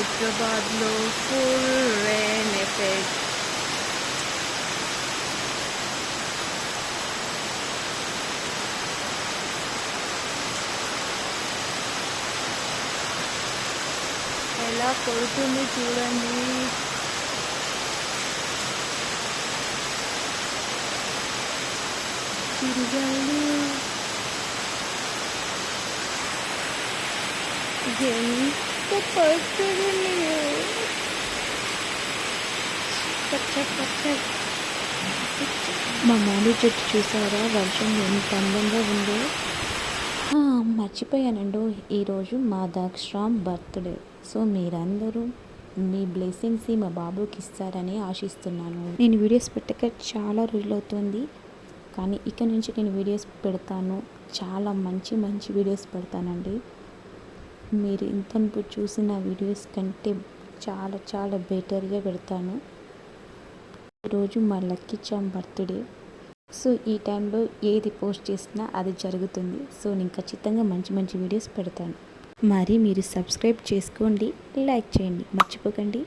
హైదరాబాద్లో full rain effect. ఎలా కొడుతుంది చూడండి. తిరగాలి ఎంత పచ్చడి మా మామిడి చెట్టు చూసారా, వర్షం ఎంత అందంగా ఉందో. మర్చిపోయానండి, ఈరోజు మా దాక్షరామ్ బర్త్డే. సో మీరందరూ మీ బ్లెస్సింగ్స్ మా బాబుకి ఇస్తారని ఆశిస్తున్నాను. నేను వీడియోస్ పెట్టక చాలా రోజులవుతుంది, కానీ ఇక నుంచి నేను వీడియోస్ పెడతాను. చాలా మంచి మంచి వీడియోస్ పెడతానండి. మీరు ఇంతకు చూసిన వీడియోస్ కంటే చాలా చాలా బెటర్గా పెడతాను. ఈరోజు మా లక్కీ చామ్ బర్త్డే. సో ఈ టైంలో ఏది పోస్ట్ చేసినా అది జరుగుతుంది. సో నేను ఖచ్చితంగా మంచి మంచి వీడియోస్ పెడతాను. మరి మీరు సబ్స్క్రైబ్ చేసుకోండి, లైక్ చేయండి, మర్చిపోకండి.